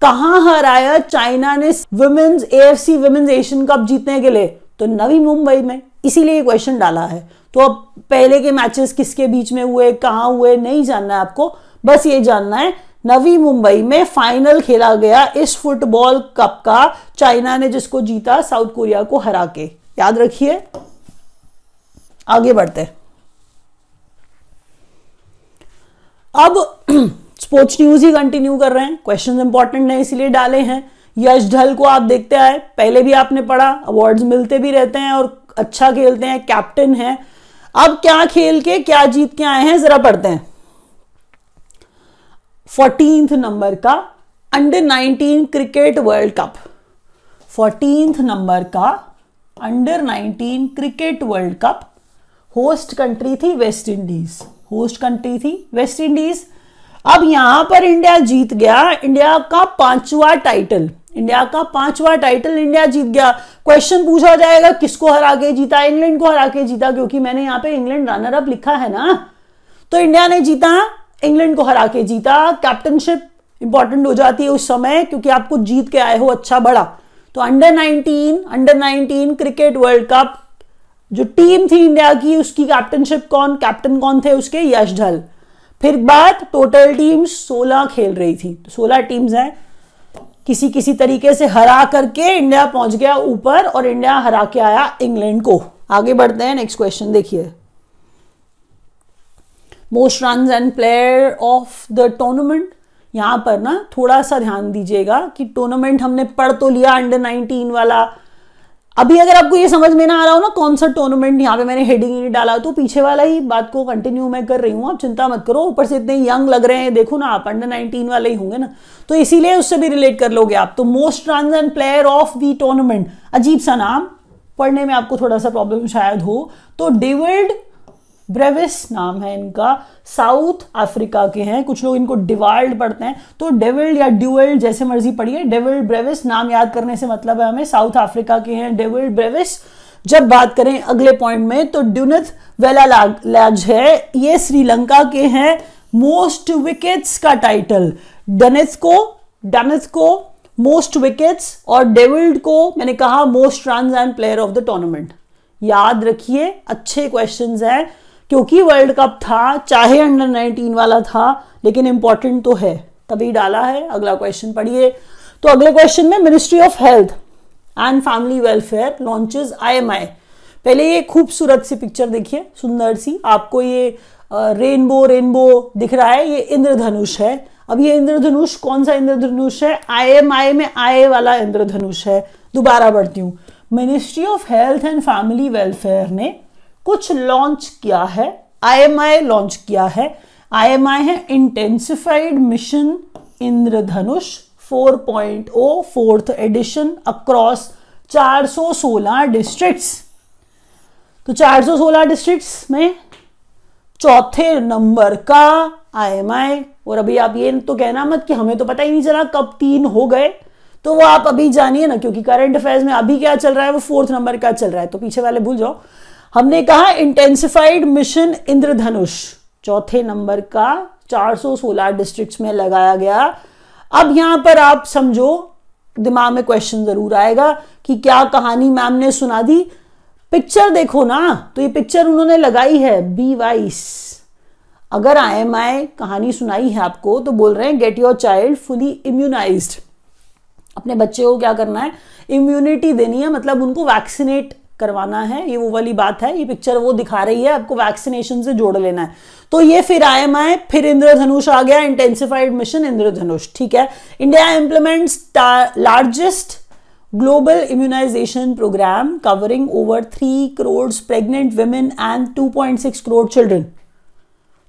कहां हराया चाइना ने women's AFC women's Asian cup जीतने के लिए? तो नवी मुंबई में, इसीलिए क्वेश्चन डाला है। तो अब पहले के मैचेस किसके बीच में हुए, कहां हुए, नहीं जानना है आपको, बस ये जानना है नवी मुंबई में फाइनल खेला गया इस फुटबॉल कप का, चाइना ने जिसको जीता साउथ कोरिया को हरा के, याद रखिए। आगे बढ़ते हैं। अब स्पोर्ट्स न्यूज ही कंटिन्यू कर रहे हैं, क्वेश्चन इंपॉर्टेंट है इसीलिए डाले हैं। यश ढल को आप देखते आए, पहले भी आपने पढ़ा, अवार्ड्स मिलते भी रहते हैं और अच्छा खेलते हैं, कैप्टन है। अब क्या खेल के क्या जीत के आए हैं जरा पढ़ते हैं। 14th नंबर का under 19 cricket world cup, 14th number का under 19 cricket world cup, host country थी वेस्ट इंडीज, होस्ट कंट्री थी वेस्ट इंडीज। अब यहां पर इंडिया जीत गया, इंडिया का 5वां टाइटल, इंडिया का 5वां टाइटल इंडिया जीत गया। क्वेश्चन पूछा जाएगा किसको हरा के जीता? इंग्लैंड को हरा के जीता, क्योंकि मैंने यहां पे इंग्लैंड रनर अप लिखा है ना, तो इंडिया ने जीता, इंग्लैंड को हरा के जीता। कैप्टनशिप इंपॉर्टेंट हो जाती है उस समय क्योंकि आप कुछ जीत के आए हो अच्छा बड़ा। तो अंडर 19 क्रिकेट वर्ल्ड कप जो टीम थी इंडिया की, उसकी कैप्टनशिप कैप्टन कौन थे उसके? यश ढल। फिर बात टोटल टीम्स 16 खेल रही थी, तो 16 टीम्स हैं, किसी किसी तरीके से हरा करके इंडिया पहुंच गया ऊपर और इंडिया हरा के आया इंग्लैंड को। आगे बढ़ते हैं, नेक्स्ट क्वेश्चन देखिए। Most runs and player of the tournament, यहां पर ना थोड़ा सा ध्यान दीजिएगा कि टूर्नामेंट हमने पढ़ तो लिया अंडर 19 वाला। अभी अगर आपको ये समझ में ना आ रहा हो ना कौन सा टूर्नामेंट, यहाँ पे मैंने हेडिंग नहीं डाला, तो पीछे वाला ही बात को कंटिन्यू मैं कर रही हूँ, आप चिंता मत करो। ऊपर से इतने यंग लग रहे हैं, देखो ना आप अंडर 19 वाले ही होंगे ना, तो इसीलिए उससे भी रिलेट कर लोगे आप। तो most runs and player of the tournament, अजीब सा नाम, पढ़ने में आपको थोड़ा सा प्रॉब्लम शायद हो। तो डेविड ब्रेविस नाम है इनका, साउथ अफ्रीका के हैं, कुछ लोग इनको डिवाल्ड पढ़ते हैं, तो डेविड या ड्यूएल्ड जैसे मर्जी पढ़िए। डेविड ब्रेविस नाम याद करने से मतलब है हमें, साउथ अफ्रीका के हैं डेविड ब्रेविस। जब बात करें अगले पॉइंट में तो ड्यूनिथ वेलालाज है, ये श्रीलंका के हैं। मोस्ट विकेट्स का टाइटल डेनिथ को मोस्ट विकेट्स और डेविड को मैंने कहा most runs and player of the tournament. याद रखिए, अच्छे क्वेश्चंस हैं क्योंकि वर्ल्ड कप था, चाहे अंडर 19 वाला था, लेकिन इंपॉर्टेंट तो है तभी डाला है। अगला क्वेश्चन पढ़िए। तो अगले क्वेश्चन में ministry of health and family welfare launches IMI। पहले ये खूबसूरत सी पिक्चर देखिए, सुंदर सी, आपको ये रेनबो दिख रहा है, ये इंद्रधनुष है। अब ये इंद्रधनुष कौन सा इंद्रधनुष है? IMI में आए वाला इंद्रधनुष है। दोबारा बढ़ती हूँ, ministry of health and family welfare ने कुछ लॉन्च किया है, IMI लॉन्च किया है। IMI है इंटेंसिफाइड मिशन इंद्रधनुष 4.0 4th एडिशन अक्रॉस 416 डिस्ट्रिक्ट्स। तो 416 डिस्ट्रिक्ट्स में चौथे नंबर का IMI। और अभी आप ये तो कहना मत कि हमें तो पता ही नहीं चला कब 3 हो गए, तो वो आप अभी जानिए ना, क्योंकि करंट अफेयर्स में अभी क्या चल रहा है वो 4th नंबर का चल रहा है, तो पीछे वाले भूल जाओ। हमने कहा इंटेंसिफाइड मिशन इंद्रधनुष चौथे नंबर का 416 डिस्ट्रिक्ट्स में लगाया गया। अब यहां पर आप समझो, दिमाग में क्वेश्चन जरूर आएगा कि क्या कहानी मैम ने सुना दी। पिक्चर देखो ना, तो ये पिक्चर उन्होंने लगाई है बी वाइस। अगर IMI कहानी सुनाई है आपको तो बोल रहे हैं get your child fully immunised. अपने बच्चे को क्या करना है? इम्यूनिटी देनी है, मतलब उनको वैक्सीनेट करवाना है, ये वो वाली बात है। ये पिक्चर वो दिखा रही है, आपको वैक्सीनेशन से जोड़ लेना है। तो ये फिर IMI, फिर इंद्रधनुष आ गया, इंटेंसिफाइड मिशन इंद्रधनुष, ठीक है। India implements largest global immunization program covering over 3 crore pregnant women and 2.6 crore children.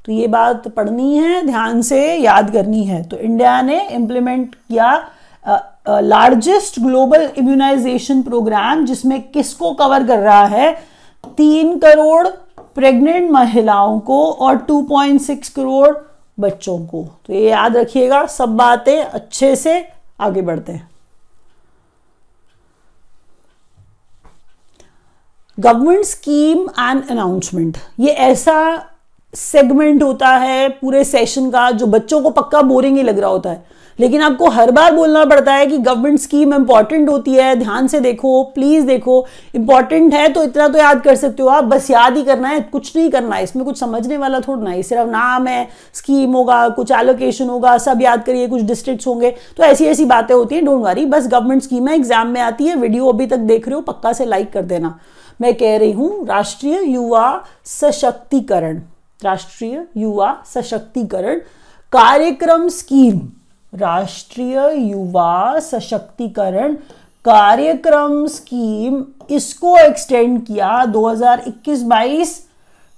तो ये बात पढ़नी है, ध्यान से याद करनी है। तो इंडिया ने इंप्लीमेंट किया लार्जेस्ट ग्लोबल इम्यूनाइजेशन प्रोग्राम, जिसमें किसको कवर कर रहा है? 3 करोड़ प्रेग्नेंट महिलाओं को और 2.6 करोड़ बच्चों को। तो ये याद रखिएगा, सब बातें अच्छे से आगे बढ़ते हैं। गवर्नमेंट स्कीम एंड अनाउंसमेंट, ये ऐसा सेगमेंट होता है पूरे सेशन का जो बच्चों को पक्का बोरिंग ही लग रहा होता है, लेकिन आपको हर बार बोलना पड़ता है कि गवर्नमेंट स्कीम इंपॉर्टेंट होती है, ध्यान से देखो, प्लीज देखो, इंपॉर्टेंट है तो इतना तो याद कर सकते हो आप, बस याद ही करना है, कुछ नहीं करना है इसमें, कुछ समझने वाला थोड़ा नहीं, सिर्फ नाम है, स्कीम होगा, कुछ एलोकेशन होगा, सब याद करिए, कुछ डिस्ट्रिक्ट्स होंगे, तो ऐसी ऐसी बातें होती हैं, डोंट वरी, बस गवर्नमेंट स्कीम है, एग्जाम में आती है। वीडियो अभी तक देख रहे हो पक्का से लाइक कर देना। मैं कह रही हूं राष्ट्रीय युवा सशक्तिकरण, राष्ट्रीय युवा सशक्तिकरण कार्यक्रम स्कीम, राष्ट्रीय युवा सशक्तिकरण कार्यक्रम स्कीम, इसको एक्सटेंड किया 2021-22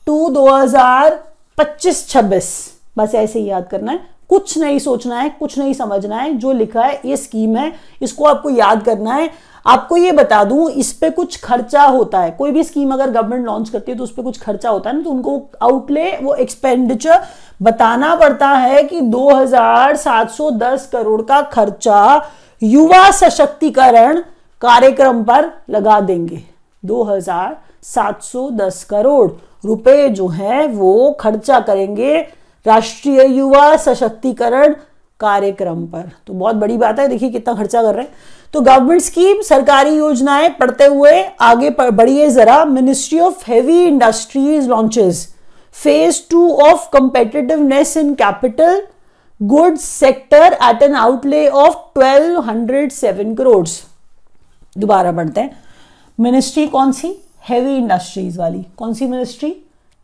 टू 2025-26। बस ऐसे ही याद करना है, कुछ नहीं सोचना है, कुछ नहीं समझना है, जो लिखा है ये स्कीम है, इसको आपको याद करना है। आपको ये बता दूं, इस पे कुछ खर्चा होता है, कोई भी स्कीम अगर गवर्नमेंट लॉन्च करती है तो उस पे कुछ खर्चा होता है ना, तो उनको आउटले, वो एक्सपेंडिचर बताना पड़ता है कि 2710 करोड़ का खर्चा युवा सशक्तिकरण कार्यक्रम पर लगा देंगे। 2710 करोड़ रुपए जो है वो खर्चा करेंगे राष्ट्रीय युवा सशक्तिकरण कार्यक्रम पर। तो बहुत बड़ी बात है, देखिए कितना खर्चा कर रहे हैं। तो गवर्नमेंट स्कीम, सरकारी योजनाएं पढ़ते हुए आगे बढ़िए जरा। Ministry of heavy industries launches phase 2 of competitiveness in capital goods sector at an outlay of 1207 crore. दोबारा बढ़ते हैं, मिनिस्ट्री कौन सी? हेवी इंडस्ट्रीज वाली। कौन सी मिनिस्ट्री?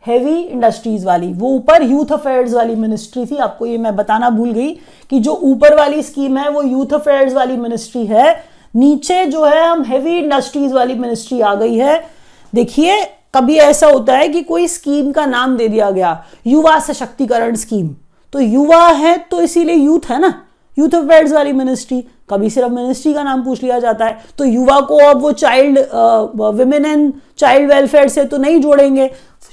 हेवी इंडस्ट्रीज वाली। वो ऊपर यूथ अफेयर्स वाली मिनिस्ट्री थी, आपको ये मैं बताना भूल गई कि जो ऊपर वाली स्कीम है वो यूथ अफेयर्स वाली मिनिस्ट्री है, नीचे जो है हम हेवी इंडस्ट्रीज वाली मिनिस्ट्री आ गई है। देखिए कभी ऐसा होता है कि कोई स्कीम का नाम दे दिया गया युवा सशक्तिकरण स्कीम, तो युवा है तो इसीलिए यूथ है ना, यूथ अफेयर्स वाली मिनिस्ट्री। कभी सिर्फ मिनिस्ट्री का नाम पूछ लिया जाता है, तो युवा को अब वो child women and child welfare से तो नहीं जोड़ेंगे,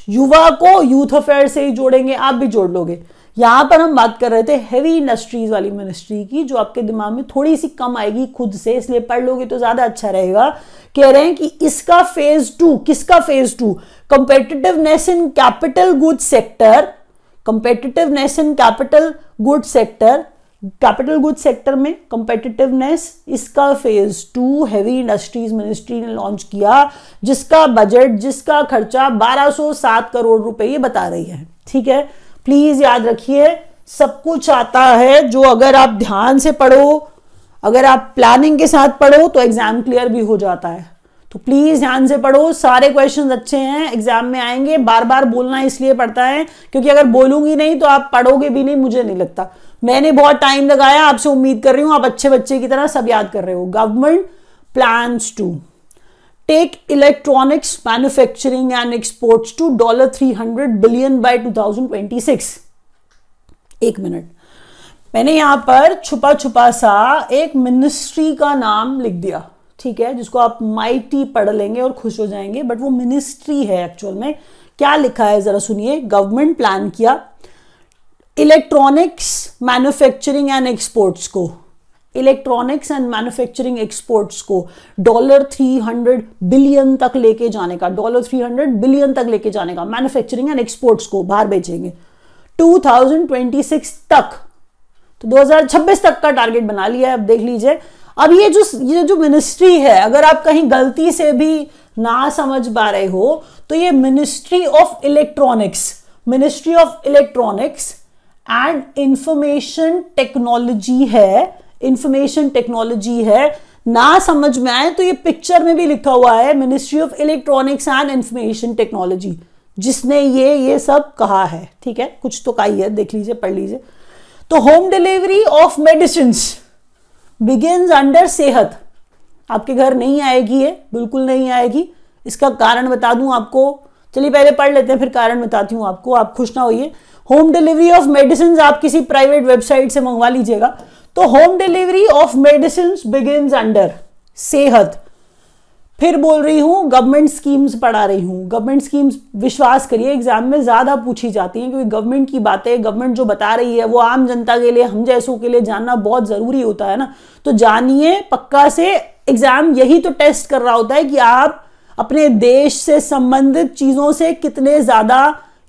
युवा को यूथ अफेयर से ही जोड़ेंगे, आप भी जोड़ लोगे। यहां पर हम बात कर रहे थे हेवी इंडस्ट्रीज वाली मिनिस्ट्री की, जो आपके दिमाग में थोड़ी सी कम आएगी खुद से, इसलिए पढ़ लोगे तो ज्यादा अच्छा रहेगा। कह रहे हैं कि इसका फेज 2, किसका phase 2? Competitiveness in capital goods sector, competitiveness in capital goods sector, capital goods sector में कंपेटिटिवनेस, इसका फेज 2 हेवी इंडस्ट्रीज मिनिस्ट्री ने लॉन्च किया, जिसका बजट, जिसका खर्चा 1207 करोड़ रुपए ये बता रही है। ठीक है, प्लीज याद रखिए, सब कुछ आता है जो अगर आप ध्यान से पढ़ो, अगर आप प्लानिंग के साथ पढ़ो तो एग्जाम क्लियर भी हो जाता है। तो प्लीज ध्यान से पढ़ो, सारे क्वेश्चंस अच्छे हैं, एग्जाम में आएंगे। बार बार बोलना इसलिए पड़ता है क्योंकि अगर बोलूंगी नहीं तो आप पढ़ोगे भी नहीं, मुझे नहीं लगता। मैंने बहुत टाइम लगाया, आपसे उम्मीद कर रही हूं आप अच्छे बच्चे की तरह सब याद कर रहे हो। Government plans to take electronics manufacturing and exports to $300 billion by 2026। एक मिनट, मैंने यहां पर छुपा छुपा सा एक मिनिस्ट्री का नाम लिख दिया, ठीक है, जिसको आप माइटी पढ़ लेंगे और खुश हो जाएंगे, बट वो मिनिस्ट्री है एक्चुअल में। क्या लिखा है जरा सुनिए। गवर्नमेंट प्लान किया इलेक्ट्रॉनिक्स मैन्युफैक्चरिंग एंड एक्सपोर्ट्स को, इलेक्ट्रॉनिक्स एंड मैन्युफैक्चरिंग एक्सपोर्ट्स को $300 बिलियन तक लेके जाने का, $300 बिलियन तक लेके जाने का, मैन्युफैक्चरिंग एंड एक्सपोर्ट्स को बाहर बेचेंगे 2026 तक। तो 2026 तक का टारगेट बना लिया है। अब देख लीजिए, अब ये जो मिनिस्ट्री है, अगर आप कहीं गलती से भी ना समझ पा रहे हो तो ये ministry of electronics, ministry of electronics and information technology है, इंफॉर्मेशन टेक्नोलॉजी है। ना समझ में आए तो ये पिक्चर में भी लिखा हुआ है ministry of electronics and information technology, जिसने ये सब कहा है। ठीक है, कुछ तो कही है, देख लीजिए, पढ़ लीजिए। तो home delivery of medicine begins under सेहत, आपके घर नहीं आएगी, ये बिल्कुल नहीं आएगी। इसका कारण बता दूं आपको, चलिए पहले पढ़ लेते हैं फिर कारण बताती हूं आपको, आप खुश ना होइए। होम डिलीवरी ऑफ मेडिसिन आप किसी प्राइवेट वेबसाइट से मंगवा लीजिएगा। तो home delivery of medicine begins under सेहत, फिर बोल रही हूं गवर्नमेंट स्कीम्स पढ़ा रही हूं। गवर्नमेंट स्कीम्स विश्वास करिए एग्जाम में ज्यादा पूछी जाती हैं, क्योंकि गवर्नमेंट की बातें गवर्नमेंट जो बता रही है वो आम जनता के लिए, हम जैसों के लिए जानना बहुत जरूरी होता है ना। तो जानिए पक्का से, एग्जाम यही तो टेस्ट कर रहा होता है कि आप अपने देश से संबंधित चीजों से कितने ज्यादा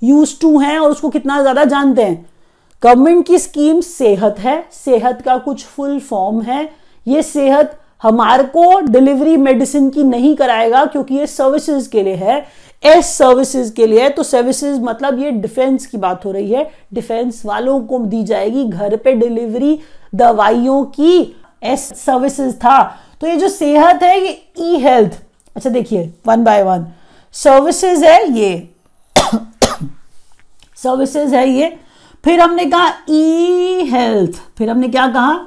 यूज टू हैं और उसको कितना ज्यादा जानते हैं। गवर्नमेंट की स्कीम सेहत है, सेहत का कुछ फुल फॉर्म है। ये सेहत हमारे को डिलीवरी मेडिसिन की नहीं कराएगा, क्योंकि ये सर्विसेज के लिए है, एस सर्विसेज के लिए है। तो सर्विसेज मतलब ये डिफेंस की बात हो रही है, डिफेंस वालों को दी जाएगी घर पे डिलीवरी दवाइयों की, एस सर्विसेज था। तो ये जो सेहत है ये ई हेल्थ। अच्छा देखिए वन बाय वन, सर्विसेज है ये सर्विसेज है ये, फिर हमने कहा ई हेल्थ, फिर हमने क्या कहा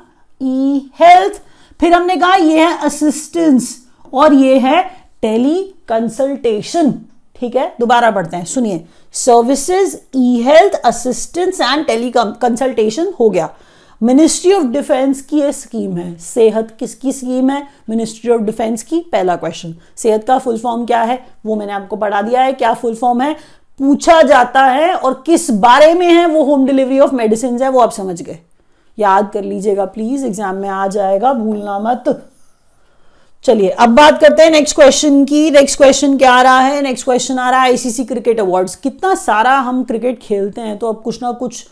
ई हेल्थ, फिर हमने कहा ये है असिस्टेंस और ये है टेली कंसल्टेशन। ठीक है, दोबारा पढ़ते हैं, सुनिए, services, e health, assistance and teleconsultation हो गया। मिनिस्ट्री ऑफ डिफेंस की ये स्कीम है। सेहत किसकी स्कीम है? मिनिस्ट्री ऑफ डिफेंस की। पहला क्वेश्चन, सेहत का फुल फॉर्म क्या है वो मैंने आपको पढ़ा दिया है। क्या फुल फॉर्म है पूछा जाता है और किस बारे में है, वो होम डिलीवरी ऑफ मेडिसिन है, वो आप समझ गए, याद कर लीजिएगा प्लीज, एग्जाम में आ जाएगा, भूलना मत। चलिए अब बात करते हैं नेक्स्ट क्वेश्चन की। नेक्स्ट क्वेश्चन क्या आ रहा है? नेक्स्ट क्वेश्चन आ रहा है आईसीसी क्रिकेट अवार्ड्स। कितना सारा हम क्रिकेट खेलते हैं तो अब कुछ ना कुछ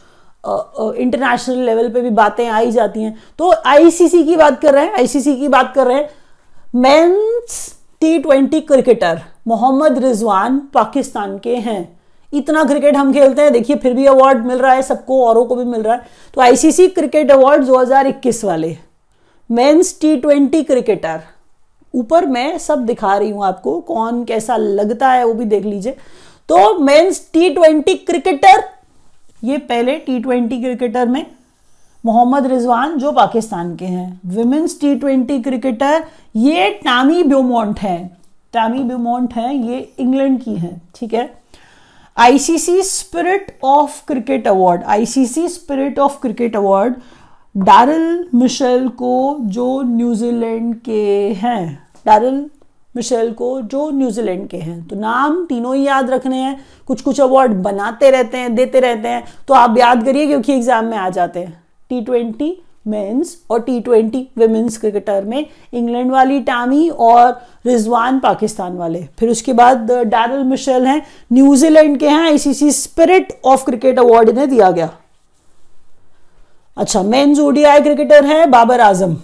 इंटरनेशनल लेवल पे भी बातें आई जाती हैं। तो आईसीसी की बात कर रहे हैं, आईसीसी की बात कर रहे हैं। Men's T20 cricketer Mohammad Rizwan Pakistan के हैं। इतना क्रिकेट हम खेलते हैं, देखिए फिर भी अवार्ड मिल रहा है सबको, औरों को भी मिल रहा है। तो आईसीसी क्रिकेट अवार्ड 2021 वाले मेंस T20 क्रिकेटर, ऊपर मैं सब दिखा रही हूं आपको, कौन कैसा लगता है वो भी देख लीजिए। तो मेंस T20 क्रिकेटर, ये पहले T20 क्रिकेटर में मोहम्मद रिजवान जो पाकिस्तान के हैं। विमेंस T20 क्रिकेटर ये टैमी ब्यूमॉन्ट है, टैमी ब्यूमॉन्ट है, ये इंग्लैंड की है। ठीक है, ICC spirit of cricket award, ICC spirit of cricket award Daryl Mitchell को जो न्यूजीलैंड के हैं, डैरिल मिशेल को जो न्यूजीलैंड के हैं। तो नाम तीनों ही याद रखने हैं, कुछ कुछ अवार्ड बनाते रहते हैं, देते रहते हैं, तो आप याद करिए क्योंकि एग्जाम में आ जाते हैं। T20 मेंस और T20 विमेंस क्रिकेटर में इंग्लैंड वाली टैमी और रिजवान पाकिस्तान वाले। फिर उसके बाद डैरिल मिशेल हैं, न्यूजीलैंड के हैं। ICC spirit of cricket award इन्हें दिया गया। अच्छा, मेंस ओडीआई क्रिकेटर है बाबर आजम।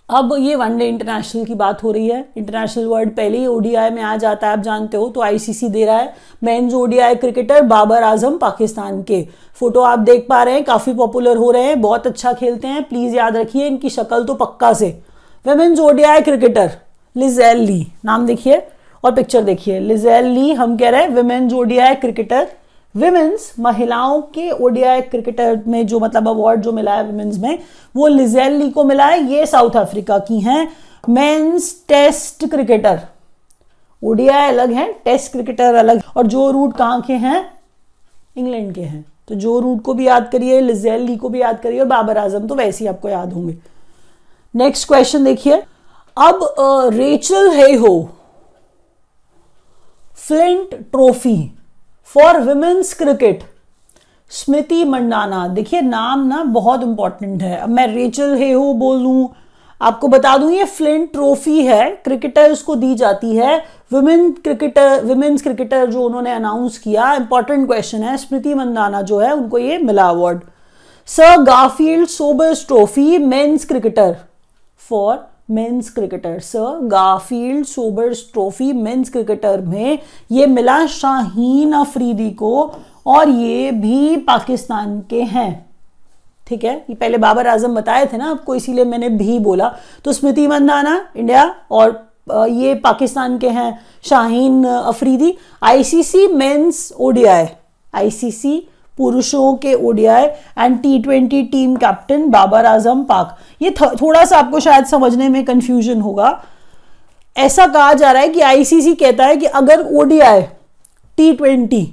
अब ये वनडे इंटरनेशनल की बात हो रही है, इंटरनेशनल वर्ड पहले ही ओडीआई में आ जाता है, आप जानते हो। तो आईसीसी दे रहा है men's ODI cricketer Babar Azam Pakistan के। फोटो आप देख पा रहे हैं, काफी पॉपुलर हो रहे हैं, बहुत अच्छा खेलते हैं, प्लीज याद रखिए इनकी शक्ल तो पक्का से। विमेंस ओडीआई क्रिकेटर लिजेल ली, नाम देखिए और पिक्चर देखिए। लिजेल ली हम कह रहे हैं विमेंस ओडीआई क्रिकेटर। विमेंस महिलाओं के ओडीआई क्रिकेटर में जो मतलब अवार्ड जो मिला है विमेंस में, वो लिजेल ली को मिला है। ये साउथ अफ्रीका की हैं। मेंस टेस्ट क्रिकेटर, ओडीआई अलग है, टेस्ट क्रिकेटर अलग। और जो रूट कहां के हैं? इंग्लैंड के हैं। तो जो रूट को भी याद करिए, लिजेल ली को भी याद करिए, और बाबर आजम तो वैसे ही आपको याद होंगे। नेक्स्ट क्वेश्चन देखिए। अब Rachael Heyhoe Flint trophy for women's cricket, Smriti Mandhana. देखिए नाम ना बहुत इंपॉर्टेंट है। अब मैं रेचल हेहो बोल दूं, आपको बता दूं ये फ्लिंट ट्रॉफी है, क्रिकेटर्स को दी जाती है। विमेंस क्रिकेटर जो उन्होंने अनाउंस किया, इंपॉर्टेंट क्वेश्चन है। स्मृति मंदाना जो है उनको ये मिला award. Sir Garfield Sobers trophy men's cricketer for men's cricketer, sir Garfield Sobers trophy men's cricketer में ये मिला शाहीन अफरीदी को, और ये भी पाकिस्तान के हैं। ठीक है, ये पहले बाबर आजम बताए थे ना आपको, इसीलिए मैंने भी बोला। तो स्मृति मंदाना इंडिया और ये पाकिस्तान के हैं Shaheen Afridi. ICC men's ODI, ICC पुरुषों के ODI and T20 team captain Babar Azam Pak. ये थोड़ा सा आपको शायद समझने में कंफ्यूजन होगा। ऐसा कहा जा रहा है कि आईसीसी कहता है कि अगर ओडीआई T20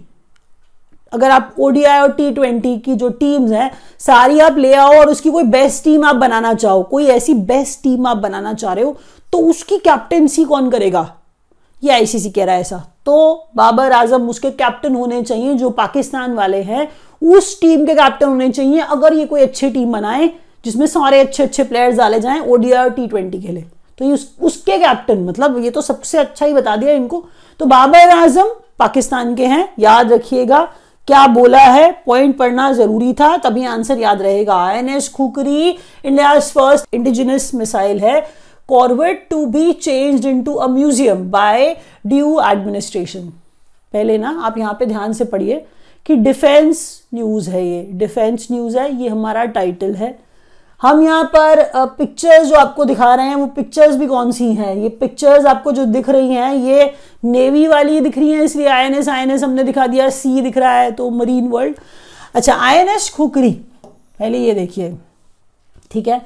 अगर आप ओडीआई और T20 की जो टीम्स हैं सारी आप ले आओ और उसकी कोई बेस्ट टीम आप बनाना चाहो, कोई ऐसी बेस्ट टीम आप बनाना चाह रहे हो, तो उसकी कैप्टेंसी कौन करेगा? ये आईसीसी कह रहा है ऐसा। तो बाबर आजम उसके कैप्टन होने चाहिए, जो पाकिस्तान वाले हैं उस टीम के कैप्टन होने चाहिए अगर ये कोई अच्छी टीम बनाए जिसमें सारे अच्छे अच्छे प्लेयर्स डाले जाएं ओडीआई और T20 के लिए, तो ये उसके कैप्टन, मतलब ये तो सबसे अच्छा ही बता दिया इनको। तो बाबर आजम पाकिस्तान के हैं, याद रखिएगा क्या बोला है, पॉइंट पढ़ना जरूरी था तभी आंसर याद रहेगा। INS Khukri India first indigenous missile है, corvette to be changed into a museum by Diu administration. पहले ना आप यहाँ पे ध्यान से पढ़िए कि डिफेंस न्यूज है, ये डिफेंस न्यूज है, ये हमारा टाइटल है। हम यहाँ पर पिक्चर्स जो आपको दिखा रहे हैं वो पिक्चर्स भी कौन सी हैं? ये पिक्चर्स आपको जो दिख रही हैं ये नेवी वाली दिख रही हैं, इसलिए INS हमने दिखा दिया, सी दिख रहा है तो मरीन वर्ल्ड। अच्छा, INS खुकरी पहले ये देखिए, ठीक है।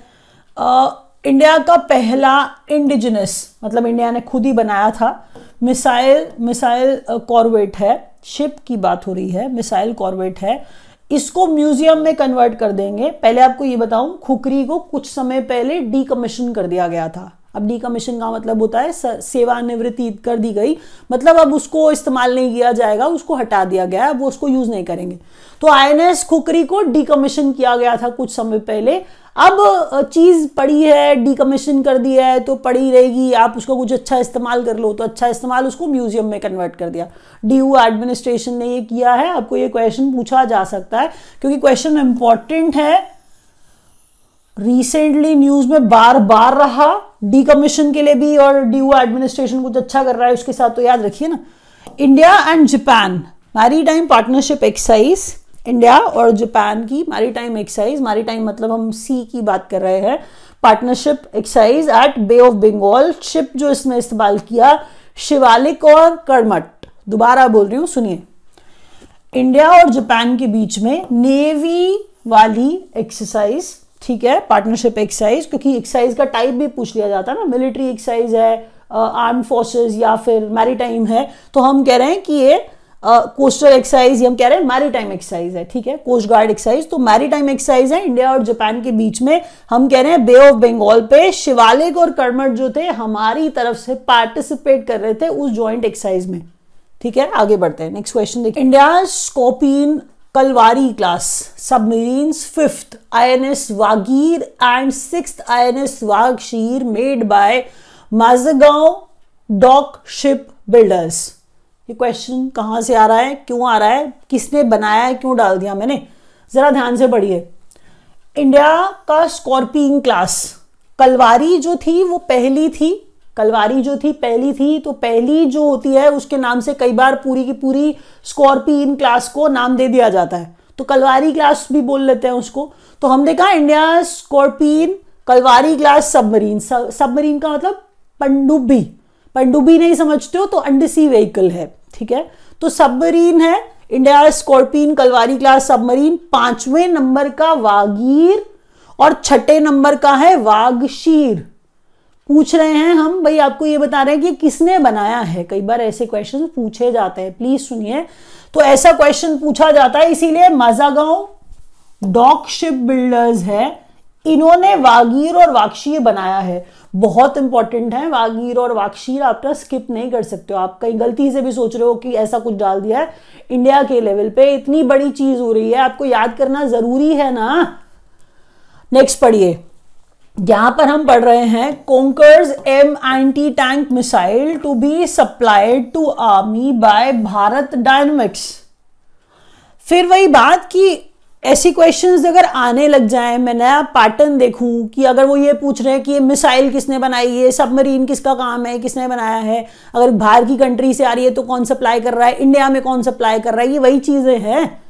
इंडिया का पहला इंडिजिनस, मतलब इंडिया ने खुद ही बनाया था, मिसाइल कॉर्वेट है, शिप की बात हो रही है, मिसाइल कॉर्वेट है। इसको म्यूजियम में कन्वर्ट कर देंगे। पहले आपको ये बताऊं, खुकरी को कुछ समय पहले डीकमीशन कर दिया गया था। अब डीकमीशन का मतलब होता है सेवानिवृत्ति कर दी गई, मतलब अब उसको इस्तेमाल नहीं किया जाएगा, उसको हटा दिया गया, अब वो उसको यूज नहीं करेंगे। तो INS खुकरी को डीकमीशन किया गया था कुछ समय पहले। अब चीज पड़ी है, डीकमीशन कर दिया है तो पड़ी रहेगी, आप उसको कुछ अच्छा इस्तेमाल कर लो, तो अच्छा इस्तेमाल उसको म्यूजियम में कन्वर्ट कर दिया। ड्यू एडमिनिस्ट्रेशन ने ये किया है। आपको ये क्वेश्चन पूछा जा सकता है क्योंकि क्वेश्चन इंपॉर्टेंट है, रिसेंटली न्यूज में बार बार रहा, डीकमीशन के लिए भी और ड्यू एडमिनिस्ट्रेशन कुछ अच्छा कर रहा है उसके साथ, तो याद रखिए ना। India and Japan maritime partnership exercise, India और जापान की मैरीटाइम एक्सरसाइज, मैरीटाइम मतलब हम सी की बात कर रहे हैं, partnership exercise at bay of Bengal. Ship जो इसमें इस्तेमाल किया शिवालिक और कर्मट। दोबारा बोल रही हूं, सुनिए। इंडिया और जापान के बीच में नेवी वाली एक्सरसाइज, ठीक है, पार्टनरशिप एक्सरसाइज, क्योंकि एक्सरसाइज का टाइप भी पूछ लिया जाता है ना, मिलिट्री एक्सरसाइज है, आर्म फोर्सेस या फिर मैरीटाइम है, तो हम कह रहे हैं कि ये कोस्टल एक्सरसाइज, हम कह रहे हैं मैरीटाइम एक्सरसाइज है, ठीक है, कोस्ट गार्ड एक्सरसाइज। तो मैरीटाइम एक्सरसाइज है इंडिया और जापान के बीच में, हम कह रहे हैं बे ऑफ बंगाल पे। शिवालिक और कर्मट जो थे हमारी तरफ से पार्टिसिपेट कर रहे थे उस ज्वाइंट एक्सरसाइज में, ठीक है। आगे बढ़ते हैं, नेक्स्ट क्वेश्चन देखिए। India Scorpene Kalvari class submarines 5th INS Vagir and 6th INS Vagsheer made by Mazagon dock shipbuilders. ये क्वेश्चन कहां से आ रहा है, क्यों आ रहा है, किसने बनाया है, क्यों डाल दिया मैंने, जरा ध्यान से पढ़िए। इंडिया का स्कॉर्पियन क्लास, कलवारी जो थी वो पहली थी, कलवारी जो थी पहली थी, तो पहली जो होती है उसके नाम से कई बार पूरी की पूरी स्कॉर्पियन क्लास को नाम दे दिया जाता है, तो कलवारी क्लास भी बोल लेते हैं उसको। तो हमने कहा India Scorpene Kalvari class submarine, submarine का मतलब पनडुब्बी, पनडुब्बी नहीं समझते हो तो अंडरसी व्हीकल है, ठीक है। तो सबमरीन है India Scorpene Kalvari class submarine, 5वें नंबर का वागीर और 6ठे नंबर का है वागशीर। पूछ रहे हैं हम, भाई आपको ये बता रहे हैं कि किसने बनाया है, कई बार ऐसे क्वेश्चन पूछे जाते हैं, प्लीज सुनिए। तो ऐसा क्वेश्चन पूछा जाता है, इसीलिए माझगांव डॉक शिप बिल्डर्स है, इन्होंने वागीर और वागशीर बनाया है। बहुत इंपॉर्टेंट है वागीर और वागशीर, आप स्किप नहीं कर सकते हो। आप कहीं गलती से भी सोच रहे हो कि ऐसा कुछ डाल दिया है, इंडिया के लेवल पे इतनी बड़ी चीज हो रही है, आपको याद करना जरूरी है ना। नेक्स्ट पढ़िए, यहां पर हम पढ़ रहे हैं Konkurs M anti tank missile to be supplied to army by Bharat Dynamics. फिर वही बात कि ऐसी क्वेश्चंस अगर आने लग जाए, मैं नया पैटर्न देखूं कि अगर वो ये पूछ रहे हैं कि ये मिसाइल किसने बनाई है, सबमरीन किसका काम है, किसने बनाया है, अगर बाहर की कंट्री से आ रही है तो कौन सप्लाई कर रहा है, इंडिया में कौन सप्लाई कर रहा है, ये वही चीजें हैं।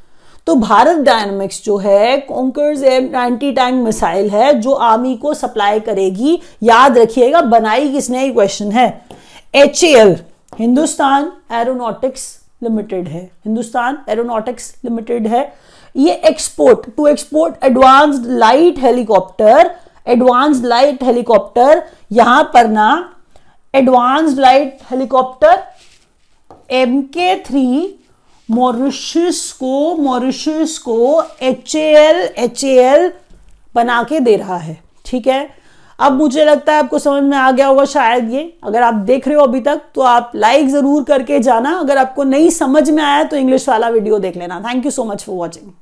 तो भारत डायनामिक्स जो है कॉन्कर्स एंटी टैंक मिसाइल है जो आर्मी को सप्लाई करेगी। याद रखिएगा बनाई किसने, ये क्वेश्चन है। HAL हिंदुस्तान एरोनॉटिक्स लिमिटेड है, हिंदुस्तान एरोनॉटिक्स लिमिटेड है। ये export to export advanced light helicopter, advanced light helicopter, यहां पर ना advanced light helicopter MK3 Mauritius को HAL बना के दे रहा है। ठीक है, अब मुझे लगता है आपको समझ में आ गया होगा शायद ये। अगर आप देख रहे हो अभी तक तो आप लाइक जरूर करके जाना। अगर आपको नहीं समझ में आया तो इंग्लिश वाला वीडियो देख लेना। Thank you so much for watching.